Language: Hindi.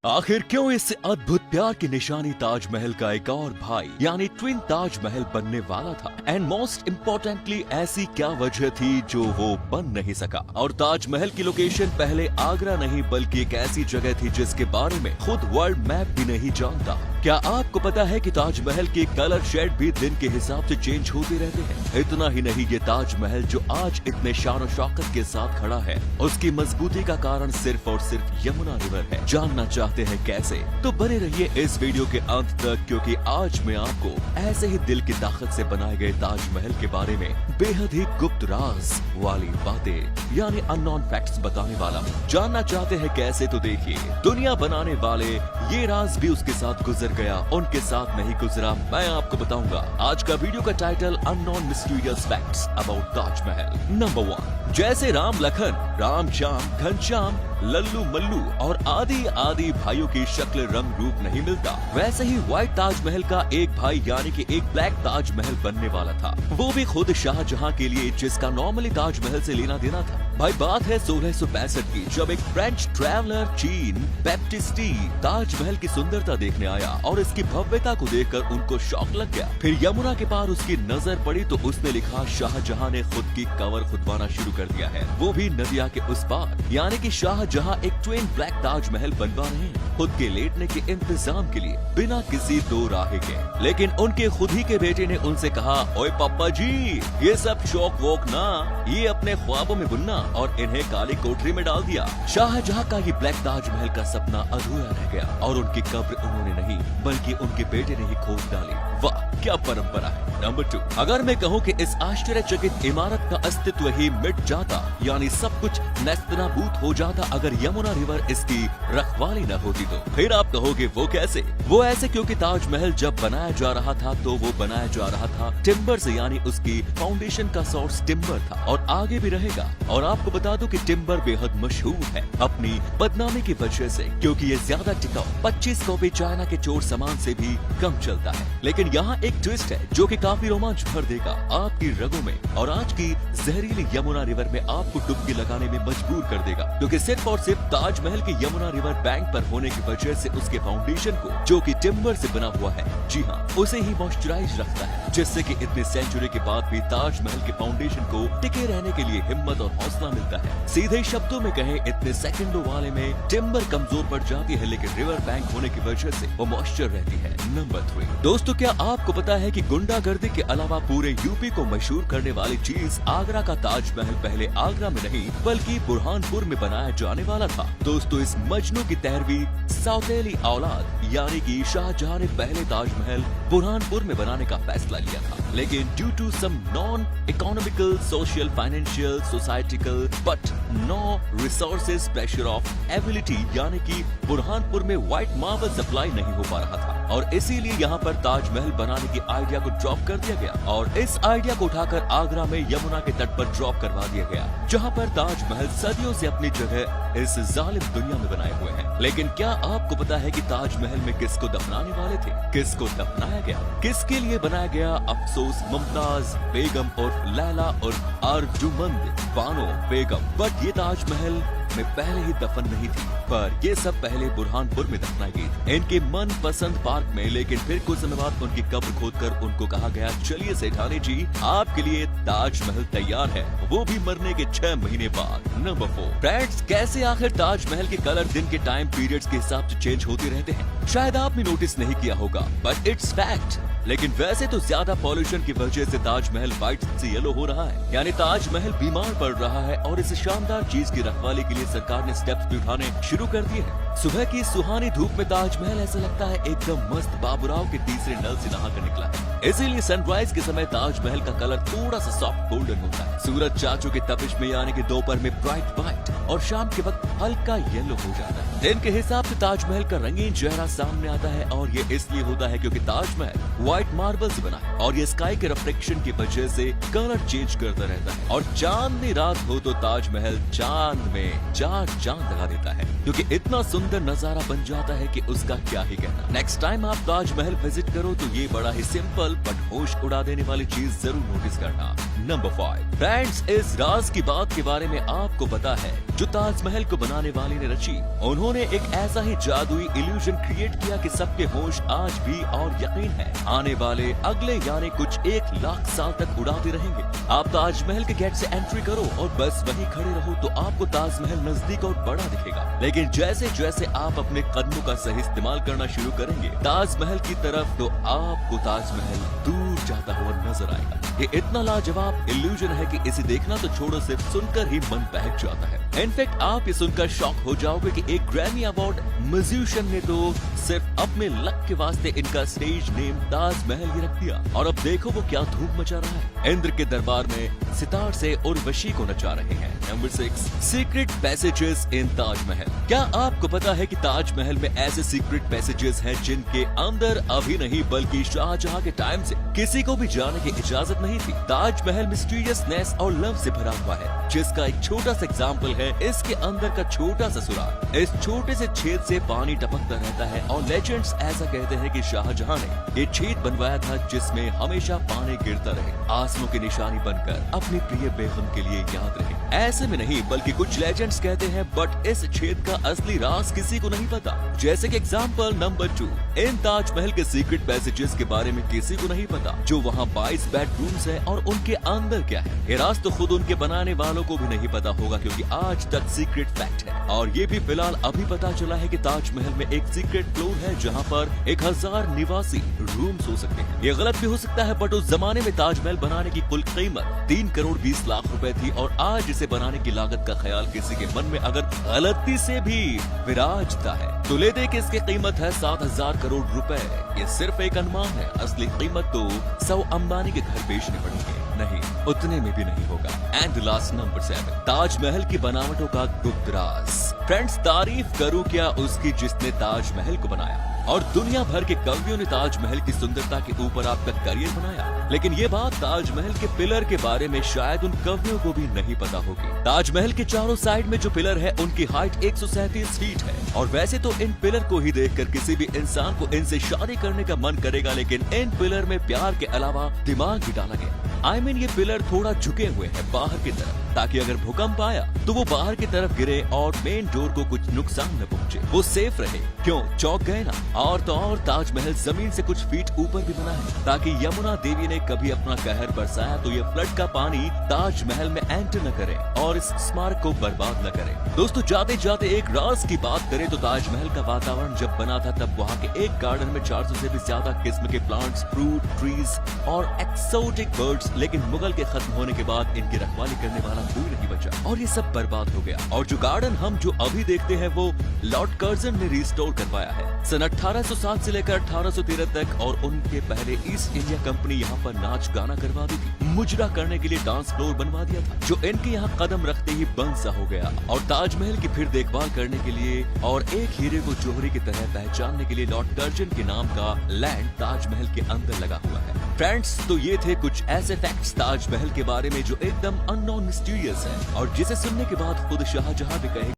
आखिर क्यों इस अद्भुत प्यार की निशानी ताजमहल का एक और भाई यानी ट्विन ताजमहल बनने वाला था। एंड मोस्ट इम्पोर्टेंटली ऐसी क्या वजह थी जो वो बन नहीं सका। और ताजमहल की लोकेशन पहले आगरा नहीं बल्कि एक ऐसी जगह थी जिसके बारे में खुद वर्ल्ड मैप भी नहीं जानता। क्या आपको पता है कि ताजमहल के कलर शेड भी दिन के हिसाब से चेंज होते रहते हैं। इतना ही नहीं, ये ताजमहल जो आज इतने शान और शौकत के साथ खड़ा है उसकी मजबूती का कारण सिर्फ और सिर्फ यमुना रिवर है। जानना चाहते हैं कैसे? तो बने रहिए इस वीडियो के अंत तक, क्योंकि आज मैं आपको ऐसे ही दिल की ताकत से बनाए गए ताजमहल के बारे में बेहद ही गुप्त राज वाली बातें यानी अननोन फैक्ट्स बताने वाला हूँ। जानना चाहते हैं कैसे? तो देखिए, दुनिया बनाने वाले ये राज भी उसके साथ गुजर गया, उनके साथ नहीं गुजरा, मैं आपको बताऊंगा। आज का वीडियो का title unknown mysterious facts about Taj Mahal. Number 1, जैसे राम लखन, राम श्याम, घनश्याम, लल्लू मल्लू और आदि आदि भाइयों की शक्ल रंग रूप नहीं मिलता, वैसे ही व्हाइट ताजमहल का एक भाई यानी कि एक ब्लैक ताजमहल बनने वाला था, वो भी खुद शाहजहां के लिए, जिसका नॉर्मली ताजमहल से लेना देना था। भाई बात है 1665 की, जब एक फ्रेंच ट्रैवलर चीन बैप्टिस्टी ताजमहल की सुंदरता देखने आया और इसकी भव्यता को देखकर उनको शौक लग गया। फिर यमुना के पार उसकी नजर पड़ी तो उसने लिखा, शाहजहां ने खुद की कवर खुदवाना शुरू कर दिया है, वो भी नदिया के उस पार। यानी कि शाहजहां एक ट्विन ब्लैक ताजमहल बनवा रहे हैं खुद के लेटने के इंतजाम के लिए, बिना किसी दो राहे के। लेकिन उनके खुद ही के बेटे ने उनसे कहा, ओए पापा जी, ये सब शौक वोक ना, ये अपने ख्वाबों में बुनना, और इन्हें काली कोठरी में डाल दिया। शाहजहां का ये ब्लैक ताजमहल का सपना अधूरा रह गया और उनकी कब्र उन्होंने नहीं बल्कि उनके बेटे ने ही खोद डाली। वाह क्या परंपरा है। नंबर 2, अगर मैं कहूँ कि इस आश्चर्यचकित इमारत का अस्तित्व ही मिट जाता, यानी सब कुछ नेस्तनाबूद हो जाता अगर यमुना रिवर इसकी रखवाली न होती, तो फिर आप कहोगे वो कैसे? वो ऐसे क्योंकि ताजमहल जब बनाया जा रहा था तो वो बनाया जा रहा था टिम्बर से, यानी उसकी फाउंडेशन का सोर्स टिम्बर था और आगे भी रहेगा। और आपको बता दूं कि टिम्बर बेहद मशहूर है अपनी बदनामी की वजह से, क्योंकि ये ज्यादा टिकाऊ 25 कॉपी चाइना के चोर सामान से भी कम चलता है। लेकिन यहाँ एक ट्विस्ट है जो कि काफी रोमांच भर देगा आपकी रगों में और आज की जहरीली यमुना रिवर में आपको डुबकी लगाने में मजबूर कर देगा, क्योंकि सिर्फ और सिर्फ ताजमहल के यमुना रिवर बैंक पर होने की वजह से उसके फाउंडेशन को, जो कि टिम्बर से बना हुआ है, जी हाँ, उसे ही मॉइस्चराइज रखता है, जिससे कि इतने सेंचुरी के बाद भी ताजमहल के फाउंडेशन को टिके रहने के लिए हिम्मत और हौसला मिलता है। सीधे शब्दों में कहें, इतने सेकंडों वाले में टिम्बर कमजोर पड़ जाती है, लेकिन रिवर बैंक होने की वजह से वो मॉइस्चर रहती है। नंबर 3, दोस्तों क्या आपको पता है कि गुंडागर्दी के अलावा पूरे यूपी को मशहूर करने वाली चीज आगरा का ताजमहल पहले आगरा में नहीं बल्कि बुरहानपुर में बनाया जाने वाला था। दोस्तों इस मजनू की 13वीं सौतेली औलाद यानी कि शाहजहां ने पहले ताजमहल बुरहानपुर में बनाने का फैसला लिया था, लेकिन due to some non economical, social, financial, societal but no resources pressure of ability, यानी कि बुरहानपुर में व्हाइट मार्बल सप्लाई नहीं हो पा रहा था और इसीलिए यहाँ पर ताजमहल बनाने की आइडिया को ड्रॉप कर दिया गया और इस आइडिया को उठाकर आगरा में यमुना के तट पर ड्रॉप करवा दिया गया, जहाँ पर ताजमहल सदियों से अपनी जगह इस जालिम दुनिया में बनाए हुए हैं। लेकिन क्या आपको पता है कि ताजमहल में किसको दफनाने वाले थे, किसको दफनाया गया, किसके लिए बनाया गया? अफसोस मुमताज बेगम और लैला और अर्जुमंद बानो बेगम। बट ये ताजमहल में पहले ही दफन नहीं थी, पर ये सब पहले बुरहानपुर में दफनाई गई इनके मन पसंद पार्क में। लेकिन फिर कुछ समय बाद उनकी कब्र खोदकर उनको कहा गया, चलिए सेठानी जी, आपके लिए ताजमहल तैयार है, वो भी मरने के 6 महीने बाद। नंबर 4, फ्रेंड्स कैसे आखिर ताजमहल के कलर दिन के टाइम पीरियड्स के हिसाब से चेंज होते रहते हैं? शायद आपने नोटिस नहीं किया होगा, बट इट्स फैक्ट। लेकिन वैसे तो ज्यादा पॉल्यूशन की वजह से ताजमहल व्हाइट से येलो हो रहा है, यानी ताजमहल बीमार पड़ रहा है और इस शानदार चीज की रखवाली के लिए सरकार ने स्टेप्स भी उठाने शुरू कर दिए हैं। सुबह की सुहानी धूप में ताजमहल ऐसा लगता है एकदम मस्त बाबूराव के तीसरे नल से नहाकर निकला है। इसीलिए सनराइज के समय ताजमहल का कलर थोड़ा सा सॉफ्ट गोल्डन होता है, सूरज चाचू की तपिश में यानी कि दोपहर में ब्राइट व्हाइट और शाम के वक्त हल्का येलो हो जाता है। दिन के हिसाब से ताजमहल का रंगीन चेहरा सामने आता है और ये इसलिए होता है क्योंकि ताजमहल व्हाइट मार्बल से बना है और ये स्काई के रिफ्लेक्शन की वजह से कलर चेंज करता रहता है। और चांदनी रात हो तो ताजमहल चांद में चार चांद लगा देता है, क्योंकि इतना सुंदर सुंदर नजारा बन जाता है कि उसका क्या ही कहना। नेक्स्ट टाइम आप ताजमहल विजिट करो तो ये बड़ा ही सिंपल बट होश उड़ा देने वाली चीज जरूर नोटिस करना। नंबर 5 फ्रेंड्स, इस राज की बात के बारे में आपको पता है जो ताजमहल को बनाने वाले ने रची। उन्होंने एक ऐसा ही जादुई इल्यूजन क्रिएट किया कि सबके होश आज भी और यकीन है आने वाले अगले यानी कुछ 1 लाख साल तक उड़ाते रहेंगे। आप ताजमहल के गेट से एंट्री करो और बस वहीं खड़े रहो तो आपको ताजमहल नजदीक और बड़ा दिखेगा। लेकिन जैसे जैसे आप अपने कदमों का सही इस्तेमाल करना शुरू करेंगे ताजमहल की तरफ तो आपको ताजमहल दूर जाता हुआ नजर आएगा। ये इतना लाजवाब इल्यूजन है कि इसे देखना तो छोड़ो, सिर्फ सुनकर ही मन बहक जाता है। इनफैक्ट आप ये सुनकर शॉक हो जाओगे कि एक ग्रैमी अवार्ड म्यूजिशियन ने तो सिर्फ अपने लक के वास्ते इनका स्टेज नेम ताजमहल ही रख दिया। और अब देखो वो क्या धूम मचा रहा है। इंद्र के दरबार में सितार से उर्वशी को नचा रहे हैं। नंबर 6 सीक्रेट पैसेजेस इन ताजमहल। क्या आपको पता है कि ताजमहल में ऐसे सीक्रेट पैसेजेस हैं जिनके अंदर अभी नहीं बल्कि शाहजहां के टाइम से किसी को भी जाने की इजाजत नहीं थी। ताजमहल मिस्टीरियसनेस और लव से भरा हुआ है, जिसका एक छोटा सा एग्जाम्पल है इसके अंदर का छोटा सा सुराख। इस छोटे से छेद से पानी टपकता रहता है और लेजेंड्स ऐसा कहते हैं कि शाहजहां ने ये छेद बनवाया था जिसमें हमेशा पानी गिरता रहे, आंसुओं की निशानी बनकर अपनी प्रिय बेगम के लिए याद रहे। ऐसे में नहीं बल्कि कुछ लेजेंड्स कहते हैं बट इस छेद का असली राज किसी को नहीं पता। जैसे कि एग्जाम्पल नंबर 2, इन ताजमहल के सीक्रेट पैसेजेस के बारे में किसी को नहीं पता जो वहाँ 22 बेडरूम्स है और उनके अंदर क्या है। ये राज तो खुद उनके बनाने वालों को भी नहीं पता होगा क्योंकि आज तक सीक्रेट फैक्ट है। और ये भी फिलहाल अभी पता चला है कि ताजमहल में एक सीक्रेट फ्लोर है जहाँ पर 1000 निवासी रूम्स हो सकते हैं। ये गलत भी हो सकता है बट उस जमाने में ताजमहल बनाने की कुल कीमत 3 करोड़ 20 लाख रुपए थी और आज इसे बनाने की लागत का ख्याल किसी के मन में अगर गलती से भी विराजता है तो ले दे कि इसकी कीमत है 7000 करोड़ रुपए। ये सिर्फ एक अनुमान है, असली कीमत तो 100 अंबानी के घर बेचने पड़ेंगे, नहीं उतने में भी नहीं होगा। एंड लास्ट नंबर 7 ताजमहल की बनावटों का गुप्त राज। फ्रेंड्स, तारीफ करूं क्या उसकी जिसने ताजमहल को बनाया। और दुनिया भर के कवियों ने ताजमहल की सुंदरता के ऊपर आपका करियर बनाया, लेकिन ये बात ताजमहल के पिलर के बारे में शायद उन कवियों को भी नहीं पता होगी। ताजमहल के चारों साइड में जो पिलर है उनकी हाइट 137 फीट है और वैसे तो इन पिलर को ही देखकर किसी भी इंसान को इनसे शादी करने का मन करेगा, लेकिन इन पिलर में प्यार के अलावा दिमाग भी डाला गया। I mean, ये पिलर थोड़ा झुके हुए हैं बाहर की तरफ ताकि अगर भूकंप आया तो वो बाहर की तरफ गिरे और मेन डोर को कुछ नुकसान न पहुंचे, वो सेफ रहे। क्यों, चौंक गए ना? और तो और ताजमहल जमीन से कुछ फीट ऊपर भी बना है ताकि यमुना देवी ने कभी अपना कहर बरसाया तो ये फ्लड का पानी ताजमहल में एंटर न करे और इस स्मारक को बर्बाद न करे। दोस्तों, जाते जाते एक राज की बात करें तो ताजमहल का वातावरण जब बना था तब वहाँ के एक गार्डन में 400 से भी ज्यादा किस्म के प्लांट्स, फ्रूट, ट्रीज और एक्सोटिक बर्ड्स, लेकिन मुगल के खत्म होने के बाद इनकी रखवाली करने वाला कोई नहीं बचा और ये सब बर्बाद हो गया। और जो गार्डन हम जो अभी देखते हैं वो लॉर्ड कर्जन ने रिस्टोर करवाया है सन 1807 से लेकर 1813 तक। और उनके पहले ईस्ट इंडिया कंपनी यहाँ पर नाच गाना करवाती थी, मुजरा करने के लिए डांस फ्लोर बनवा दिया था जो इनके यहाँ कदम रखते ही बंद सा हो गया। और ताजमहल की फिर देखभाल करने के लिए और एक हीरे को जौहरी की तरह पहचानने के लिए लॉर्ड कर्जन के नाम का लैंड ताजमहल के अंदर लगा हुआ है। फ्रेंड्स, तो ये थे कुछ ऐसे फैक्ट्स ताजमहल के बारे में जो एकदम अननोन मिस्टीरियस है और जिसे सुनने के बाद खुद शाहजहां भी कहे